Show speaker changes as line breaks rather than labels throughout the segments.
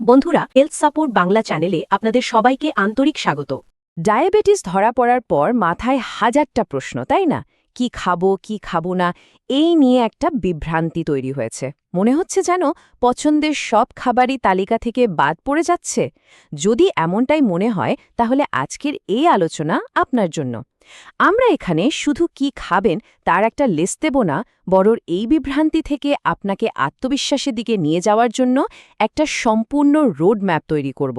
বন্ধুরা, health support Bangla চ্যানেলে আপনাদের সবাইকে আন্তরিক স্বাগত।
ডায়াবেটিস ধরা পড়ার পর মাথায় হাজারটা প্রশ্ন, তাই না? কি খাবো কি খাবো না, এই নিয়ে একটা বিভ্রান্তি তৈরি হয়েছে। মনে হচ্ছে যেন পছন্দের সব খাবারই তালিকা থেকে বাদ পড়ে যাচ্ছে। যদি এমনটাই মনে হয়, তাহলে আজকের এই আলোচনা আপনার জন্য। আমরা এখানে শুধু কি খাবেন তার একটা লিস্ট দেব না, বরং এই বিভ্রান্তি থেকে আপনাকে আত্মবিশ্বাসের দিকে নিয়ে যাওয়ার জন্য একটা সম্পূর্ণ রোড ম্যাপ তৈরি করব।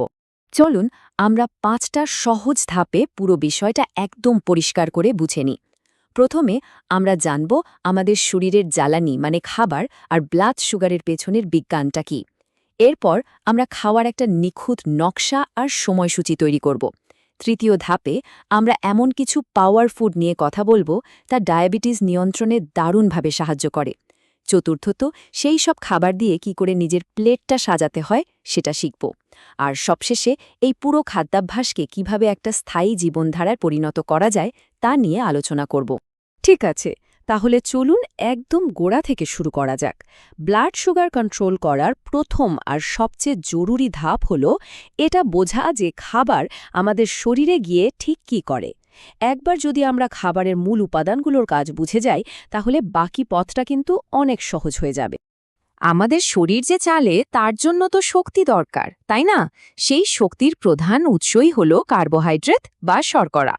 চলুন আমরা 5টা সহজ ধাপে পুরো বিষয়টা একদম পরিষ্কার করে বুঝে নিই। প্রথমে আমরা জানব আমাদের শরীরের জ্বালানি মানে খাবার আর ব্লাড সুগারের পেছনের বিজ্ঞানটা কি। এরপর আমরা খাওয়ার একটা নিখুঁত নকশা আর সময়সূচি তৈরি করব। তৃতীয় ধাপে আমরা এমন কিছু পাওয়ার ফুড নিয়ে কথা বলবো তা ডায়াবেটিস নিয়ন্ত্রণে দারুণভাবে সাহায্য করে। চতুর্থত সেই সব খাবার দিয়ে কি করে নিজের প্লেটটা সাজাতে হয় সেটা শিখব। আর সবশেষে এই পুরো খাদ্যাভ্যাসকে কিভাবে একটা স্থায়ী জীবনধারায় পরিণত করা যায় তা নিয়ে আলোচনা করব। ঠিক আছে, তাহলে চলুন একদম গোড়া থেকে শুরু করা যাক। ব্লাড সুগার কন্ট্রোল করার প্রথম আর সবচেয়ে জরুরি ধাপ হল এটা বোঝা যে খাবার আমাদের শরীরে গিয়ে ঠিক কী করে। একবার যদি আমরা খাবারের মূল উপাদানগুলোর কাজ বুঝে যাই, তাহলে বাকি পথটা কিন্তু অনেক সহজ হয়ে যাবে। আমাদের শরীর যে চালে তার জন্য তো শক্তি দরকার, তাই না? সেই শক্তির প্রধান উৎসই হল কার্বোহাইড্রেট বা শর্করা।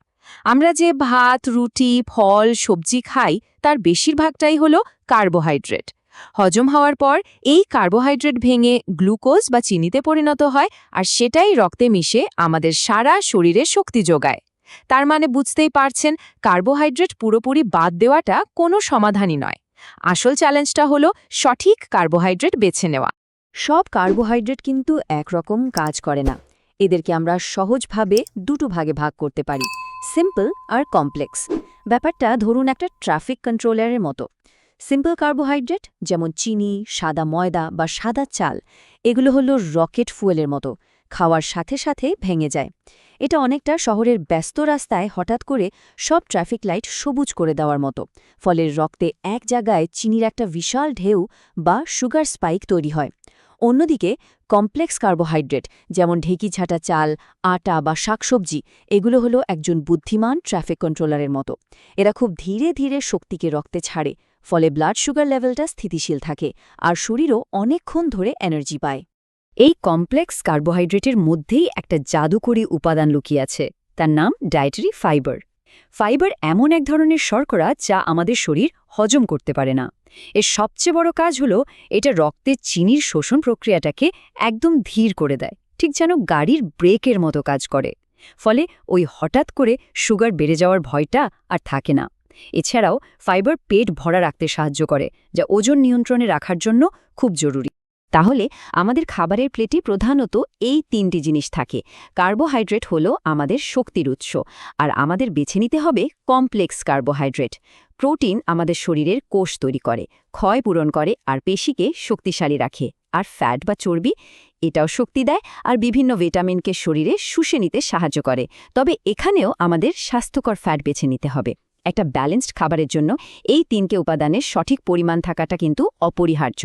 আমরা যে ভাত, রুটি, ফল, সবজি খাই তার বেশিরভাগটাই হল কার্বোহাইড্রেট। হজম হওয়ার পর এই কার্বোহাইড্রেট ভেঙে গ্লুকোজ বা চিনিতে পরিণত হয়, আর সেটাই রক্তে মিশে আমাদের সারা শরীরে শক্তি যোগায়। তার মানে বুঝতেই পারছেন, কার্বোহাইড্রেট পুরোপুরি বাদ দেওয়াটা কোনো সমাধানই নয়। আসল চ্যালেঞ্জটা হলো সঠিক কার্বোহাইড্রেট বেছে নেওয়া। সব কার্বোহাইড্রেট কিন্তু একরকম কাজ করে না। এদেরকে আমরা সহজভাবে দুটো ভাগে ভাগ করতে পারি, সিম্পল আর কমপ্লেক্স। ব্যাপারটা ধরুন একটা ট্রাফিক কন্ট্রোলারের মতো। সিম্পল কার্বোহাইড্রেট যেমন চিনি, সাদা ময়দা বা সাদা চাল, এগুলো হলো রকেট ফুয়েলের মতো, খাওয়ার সাথে সাথে ভেঙে যায়। এটা অনেকটা শহরের ব্যস্ত রাস্তায় হঠাৎ করে সব ট্রাফিক লাইট সবুজ করে দেওয়ার মতো। ফলে রক্তে এক জায়গায় চিনির একটা বিশাল ঢেউ বা সুগার স্পাইক তৈরি হয়। অন্যদিকে কমপ্লেক্স কার্বোহাইড্রেট যেমন ঢেঁকি ছাটা চাল, আটা বা শাকসবজি, এগুলো হলো একজন বুদ্ধিমান ট্রাফিক কন্ট্রোলারের মতো। এরা খুব ধীরে ধীরে শক্তিকে রক্তে ছাড়ে, ফলে ব্লাড সুগার লেভেলটা স্থিতিশীল থাকে আর শরীরও অনেকক্ষণ ধরে এনার্জি পায়। এই কমপ্লেক্স কার্বোহাইড্রেটের মধ্যেই একটা জাদুকরী উপাদান লুকিয়ে আছে, তার নাম ডায়েটারি ফাইবার। ফাইবার এমন এক ধরনের শর্করা যা আমাদের শরীর হজম করতে পারে না। এর সবচেয়ে বড় কাজ হলো এটা রক্তে চিনির শোষণ প্রক্রিয়াটাকে একদম ধীর করে দেয়, ঠিক যেন গাড়ির ব্রেকের মতো কাজ করে। ফলে ওই হঠাৎ করে সুগার বেড়ে যাওয়ার ভয়টা আর থাকে না। এছাড়াও ফাইবার পেট ভরা রাখতে সাহায্য করে, যা ওজন নিয়ন্ত্রণে রাখার জন্য খুব জরুরি। তাহলে আমাদের খাবারের প্লেটে প্রধানত এই 3টি জিনিস থাকে। কার্বোহাইড্রেট হলো আমাদের শক্তির উৎস, আর আমাদের বেছে নিতে হবে কমপ্লেক্স কার্বোহাইড্রেট। প্রোটিন আমাদের শরীরের কোষ তৈরি করে, ক্ষয় পূরণ করে আর পেশিকে শক্তিশালী রাখে। আর ফ্যাট বা চর্বি, এটাও শক্তি দেয় আর বিভিন্ন ভিটামিনকে শরীরে শুষে নিতে সাহায্য করে। তবে এখানেও আমাদের স্বাস্থ্যকর ফ্যাট বেছে নিতে হবে। একটা ব্যালেন্সড খাবারের জন্য এই 3টি উপাদানের সঠিক পরিমাণ থাকাটা কিন্তু অপরিহার্য।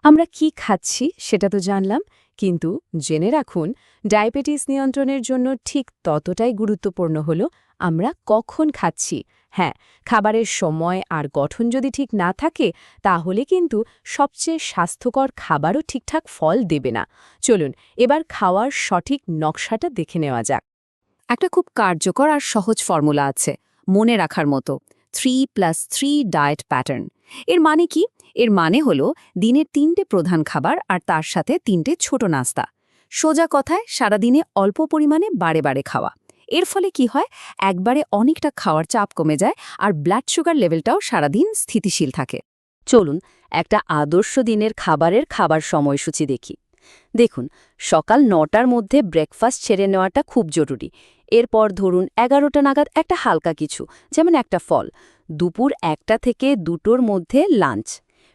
আমরা কি খাচ্ছি সেটা তো জানলাম, কিন্তু জেনে রাখুন, ডায়াবেটিস নিয়ন্ত্রণের জন্য ঠিক ততটাই গুরুত্বপূর্ণ হলো আমরা কখন খাচ্ছি। হ্যাঁ, খাবারের সময় আর গঠন যদি ঠিক না থাকে, তাহলে কিন্তু সবচেয়ে স্বাস্থ্যকর খাবারও ঠিকঠাক ফল দেবে না। চলুন এবার খাওয়ার সঠিক নকশাটা দেখে নেওয়া যাক। একটা খুব কার্যকর আর সহজ ফর্মুলা আছে, মনে রাখার মতো, 3+3 ডায়েট প্যাটার্ন। এর মানে কি? এর মানে হলো দিনের 3টে প্রধান খাবার আর তার সাথে 3টে ছোট নাস্তা। সোজা কথায় সারাদিনে অল্প পরিমাণে বারে বারে খাওয়া। এর ফলে কি হয়, একবারে অনেকটা খাওয়ার চাপ কমে যায় আর ব্লাড সুগার লেভেলটাও সারাদিন স্থিতিশীল থাকে। চলুন একটা আদর্শ দিনের খাবার সময়সূচি দেখি। দেখুন, সকাল 9টার মধ্যে ব্রেকফাস্ট সেরে নেওয়াটা খুব জরুরি। এরপর ধরুন 11টা নাগাদ একটা হালকা কিছু, যেমন একটা ফল। দুপুর 1টা থেকে 2টোর মধ্যে লাঞ্চ।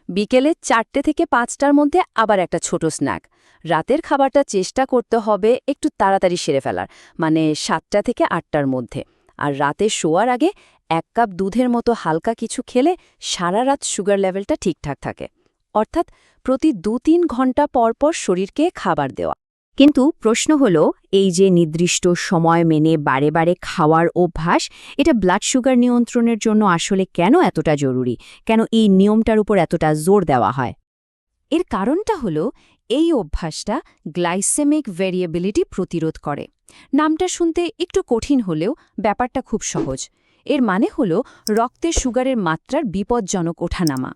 বিকেলে 4টে থেকে 5টার মধ্যে আবার একটা ছোট স্ন্যাক। রাতের খাবারটা চেষ্টা করতে হবে একটু তাড়াতাড়ি সেরে ফেলার, মানে 7টা থেকে 8টার মধ্যে। আর রাতে শোয়ার আগে 1 কাপ দুধের মতো হালকা কিছু খেলে সারা রাত সুগার লেভেলটা ঠিকঠাক থাকে। অর্থাৎ প্রতি 2-3 ঘন্টা পর পর শরীরকে খাবার দেওয়া। কিন্তু প্রশ্ন হলো, এই যে নির্দিষ্ট সময় মেনে বারে বারে খাওয়ার অভ্যাস, এটা ব্লাড সুগার নিয়ন্ত্রণের জন্য আসলে কেন এতটা জরুরি? কেন এই নিয়মটার উপর এতটা জোর দেওয়া হয়? এর কারণটা হলো, এই অভ্যাসটা গ্লাইসেমিক ভেরিয়েবিলিটি প্রতিরোধ করে। নামটা শুনতে একটু কঠিন হলেও ব্যাপারটা খুব সহজ। এর মানে হলো রক্তে সুগারের মাত্রার বিপজ্জনক ওঠানামা।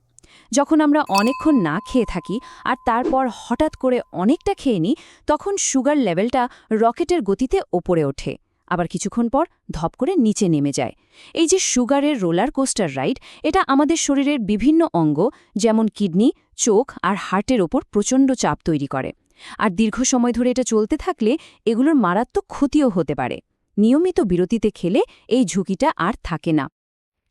যখন আমরা অনেকক্ষণ না খেয়ে থাকি আর তারপর হঠাৎ করে অনেকটা খেয়ে নিই, তখন সুগার লেভেলটা রকেটের গতিতে ওপরে ওঠে, আবার কিছুক্ষণ পর ধপ করে নিচে নেমে যায়। এই যে সুগারের রোলার কোস্টার রাইড, এটা আমাদের শরীরের বিভিন্ন অঙ্গ যেমন কিডনি, চোখ আর হার্টের ওপর প্রচণ্ড চাপ তৈরি করে। আর দীর্ঘ সময় ধরে এটা চলতে থাকলে এগুলোর মারাত্মক ক্ষতিও হতে পারে। নিয়মিত বিরতিতে খেলে এই ঝুঁকিটা আর থাকে না।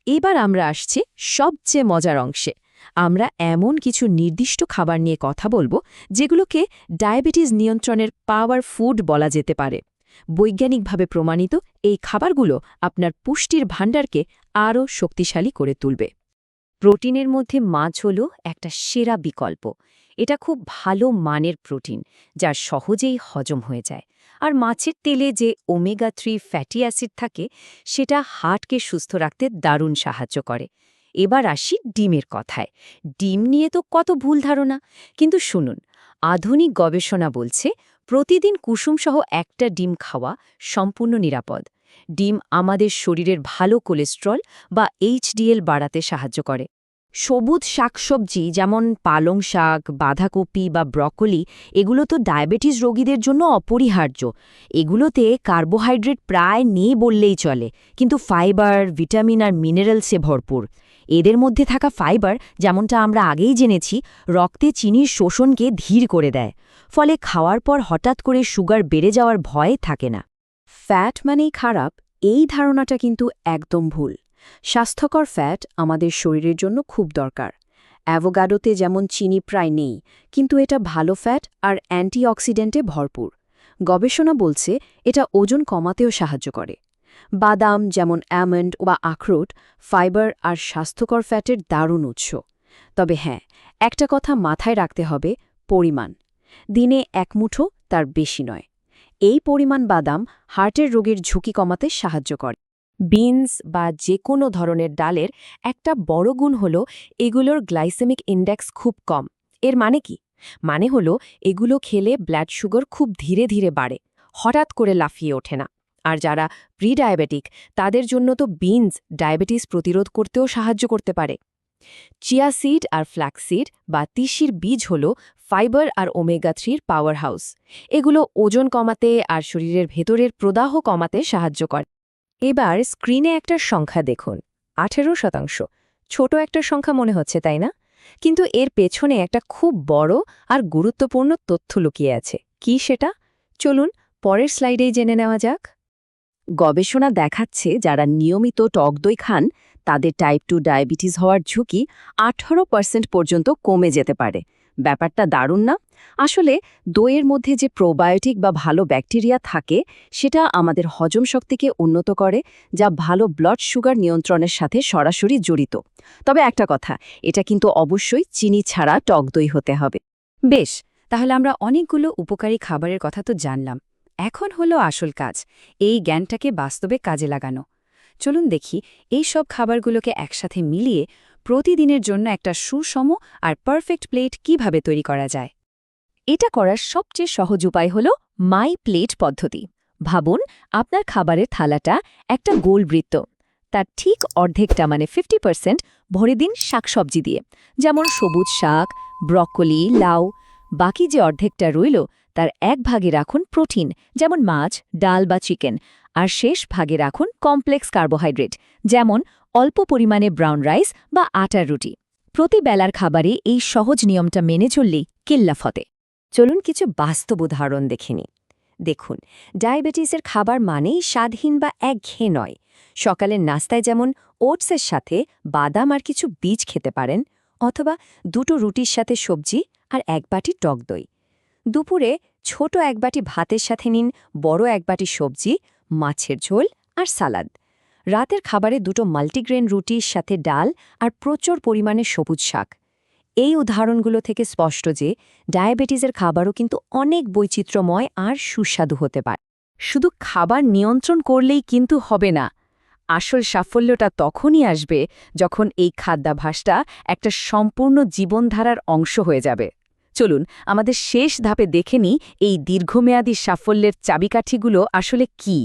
এবার আমরা আসছি সবচেয়ে মজার অংশে। আমরা এমন কিছু নির্দিষ্ট খাবার নিয়ে কথা বলবো যেগুলোকে ডায়াবেটিস নিয়ন্ত্রণের পাওয়ার ফুড বলা যেতে পারে। বৈজ্ঞানিকভাবে প্রমাণিত এই খাবারগুলো আপনার পুষ্টির ভাণ্ডারকে আরও শক্তিশালী করে তুলবে। প্রোটিনের মধ্যে মাছ হলো একটা সেরা বিকল্প। এটা খুব ভালো মানের প্রোটিন, যা সহজেই হজম হয়ে যায়। আর মাছের তেলে যে ওমেগা-3 ফ্যাটি অ্যাসিড থাকে, সেটা হার্টকে সুস্থ রাখতে দারুণ সাহায্য করে। এবার আসি ডিমের কথায়। ডিম নিয়ে তো কত ভুল ধারণা, কিন্তু শুনুন, আধুনিক গবেষণা বলছে প্রতিদিন কুসুমসহ একটা ডিম খাওয়া সম্পূর্ণ নিরাপদ। ডিম আমাদের শরীরের ভালো কোলেস্ট্রল বা এইচডিএল বাড়াতে সাহায্য করে। সবুজ শাকসবজি যেমন পালং শাক, বাঁধাকপি বা ব্রকোলি, এগুলো তো ডায়াবেটিস রোগীদের জন্য অপরিহার্য। এগুলোতে কার্বোহাইড্রেট প্রায় নেই বললেই চলে, কিন্তু ফাইবার, ভিটামিন আর মিনারেলসে ভরপুর। এদের মধ্যে থাকা ফাইবার, যেমনটা আমরা আগেই জেনেছি, রক্তে চিনির শোষণকে ধীর করে দেয়। ফলে খাওয়ার পর হঠাৎ করে সুগার বেড়ে যাওয়ার ভয় থাকে না। ফ্যাট মানেই খারাপ, এই ধারণাটা কিন্তু একদম ভুল। স্বাস্থ্যকর ফ্যাট আমাদের শরীরের জন্য খুব দরকার। অ্যাভোকাডোতে যেমন চিনি প্রায় নেই, কিন্তু এটা ভালো ফ্যাট আর অ্যান্টিঅক্সিডেন্টে ভরপুর। গবেষণা বলছে এটা ওজন কমাতেও সাহায্য করে। বাদাম যেমন অ্যালমন্ড বা আখরোট ফাইবার আর স্বাস্থ্যকর ফ্যাটের দারুণ উৎস। তবে হ্যাঁ, একটা কথা মাথায় রাখতে হবে, পরিমাণ। দিনে এক মুঠো, তার বেশি নয়। এই পরিমাণ বাদাম হার্টের রোগের ঝুঁকি কমাতে সাহায্য করে। বিনস বা যে কোনো ধরনের ডালের একটা বড় গুণ হল এগুলোর গ্লাইসেমিক ইন্ডেক্স খুব কম। এর মানে কি? মানে হলো এগুলো খেলে ব্লাড সুগার খুব ধীরে ধীরে বাড়ে, হঠাৎ করে লাফিয়ে ওঠে না। আর যারা প্রি-ডায়াবেটিক, তাদের জন্য তো বিনস ডায়াবেটিস প্রতিরোধ করতেও সাহায্য করতে পারে। চিয়া সিড আর ফ্ল্যাক্সিড বা তিসির বীজ হল ফাইবার আর ওমেগা-3 পাওয়ার হাউস। এগুলো ওজন কমাতে আর শরীরের ভেতরের প্রদাহ কমাতে সাহায্য করে। এবার স্ক্রিনে একটা সংখ্যা দেখুন, 18%। ছোট একটা সংখ্যা মনে হচ্ছে, তাই না? কিন্তু এর পেছনে একটা খুব বড় আর গুরুত্বপূর্ণ তথ্য লুকিয়ে আছে। কি সেটা? চলুন পরের স্লাইডেই জেনে নেওয়া যাক। গবেষণা দেখাচ্ছে যারা নিয়মিত টক দই খান, তাদের টাইপ 2 ডায়াবেটিস হওয়ার ঝুঁকি 18% পর্যন্ত কমে যেতে পারে। ব্যাপারটা দারুণ না? আসলে দইয়ের মধ্যে যে প্রোবায়োটিক বা ভালো ব্যাকটেরিয়া থাকে, সেটা আমাদের হজম শক্তিকে উন্নত করে, যা ভালো ব্লাড সুগার নিয়ন্ত্রণের সাথে সরাসরি জড়িত। তবে একটা কথা, এটা কিন্তু অবশ্যই চিনি ছাড়া টক দই হতে হবে। বেশ, তাহলে আমরা অনেকগুলো উপকারী খাবারের কথা তো জানলাম। এখন হলো আসল কাজ, এই জ্ঞানটাকে বাস্তবে কাজে লাগানো। চলুন দেখি এই সব খাবারগুলোকে একসাথে মিলিয়ে প্রতিদিনের জন্য একটা সুষম আর পারফেক্ট প্লেট কিভাবে তৈরি করা যায়। এটা করার সবচেয়ে সহজ উপায় হল মাই প্লেট পদ্ধতি। ভাবুন, আপনার খাবারের থালাটা একটা গোল বৃত্ত। তার ঠিক অর্ধেকটা মানে 50% ভরে দিন শাকসবজি দিয়ে, যেমন সবুজ শাক, ব্রকোলি, লাউ। বাকি যে অর্ধেকটা রইল, তার এক ভাগে রাখুন প্রোটিন, যেমন মাছ, ডাল বা চিকেন। আর শেষ ভাগে রাখুন কমপ্লেক্স কার্বোহাইড্রেট, যেমন অল্প পরিমাণে ব্রাউন রাইস বা আটার রুটি। প্রতি বেলার খাবারে এই সহজ নিয়মটা মেনে চললেই কিল্লা ফতে। চলুন কিছু বাস্তব উদাহরণ দেখে নিই। দেখুন, ডায়াবেটিসের খাবার মানেই স্বাদহীন বা একঘেয়ে নয়। সকালের নাস্তায় যেমন ওটসের সাথে বাদাম আর কিছু বীজ খেতে পারেন, অথবা 2টো রুটির সাথে সবজি আর 1 বাটি টক দই। দুপুরে ছোট 1 বাটি ভাতের সাথে নিন বড় 1 বাটি সবজি, মাছের ঝোল আর সালাদ। রাতের খাবারে 2টো মাল্টিগ্রেন রুটির সাথে ডাল আর প্রচুর পরিমাণে সবুজ শাক। এই উদাহরণগুলো থেকে স্পষ্ট যে ডায়াবেটিসের খাবারও কিন্তু অনেক বৈচিত্র্যময় আর সুস্বাদু হতে পারে। শুধু খাবার নিয়ন্ত্রণ করলেই কিন্তু হবে না। আসল সাফল্যটা তখনই আসবে যখন এই খাদ্যাভ্যাসটা একটা সম্পূর্ণ জীবনধারার অংশ হয়ে যাবে। চলুন আমাদের শেষ ধাপে দেখে নিই এই দীর্ঘমেয়াদী সাফল্যের চাবিকাঠিগুলো আসলে কী।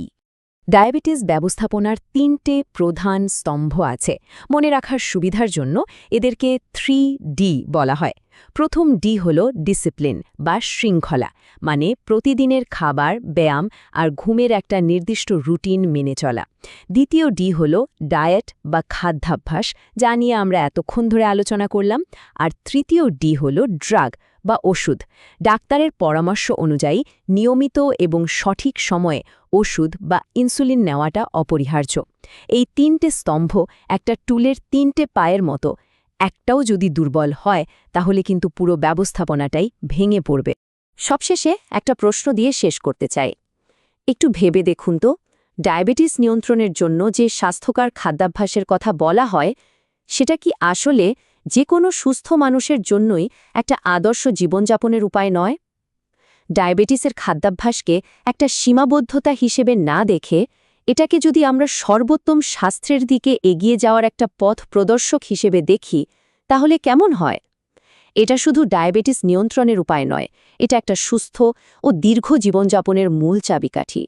ডায়াবেটিস ব্যবস্থাপনার ৩টে প্রধান স্তম্ভ আছে। মনে রাখার সুবিধার জন্য এদেরকে 3D বলা হয়। প্রথম ডি হল ডিসিপ্লিন বা শৃঙ্খলা, মানে প্রতিদিনের খাবার, ব্যায়াম আর ঘুমের একটা নির্দিষ্ট রুটিন মেনে চলা। দ্বিতীয় ডি হল ডায়েট বা খাদ্যাভ্যাস, যা নিয়ে আমরা এতক্ষণ ধরে আলোচনা করলাম। আর তৃতীয় ডি হল ড্রাগ বা ওষুধ। ডাক্তারের পরামর্শ অনুযায়ী নিয়মিত এবং সঠিক সময়ে ওষুধ বা ইনসুলিন নেওয়াটা অপরিহার্য। এই ৩টে স্তম্ভ একটা টুলের ৩টে পায়ের মতো। একটাও যদি দুর্বল হয় তাহলে কিন্তু পুরো ব্যবস্থাপনাটাই ভেঙে পড়বে। সবশেষে একটা প্রশ্ন দিয়ে শেষ করতে চাই। একটু ভেবে দেখুন তো, ডায়াবেটিস নিয়ন্ত্রণের জন্য যে স্বাস্থ্যকর খাদ্যাভ্যাসের কথা বলা হয়, সেটা কি আসলে যে কোনো সুস্থ মানুষের জন্যই একটা আদর্শ জীবনযাপনের উপায় নয়? ডায়াবেটিসের খাদ্যাভ্যাসকে একটা সীমাবদ্ধতা হিসেবে না দেখে এটাকে যদি আমরা সর্বোত্তম স্বাস্থ্যের দিকে এগিয়ে যাওয়ার একটা পথ প্রদর্শক হিসেবে দেখি, তাহলে কেমন হয়? এটা শুধু ডায়াবেটিস নিয়ন্ত্রণের উপায় নয়, এটা একটা সুস্থ ও দীর্ঘ জীবনযাপনের মূল চাবিকাঠি।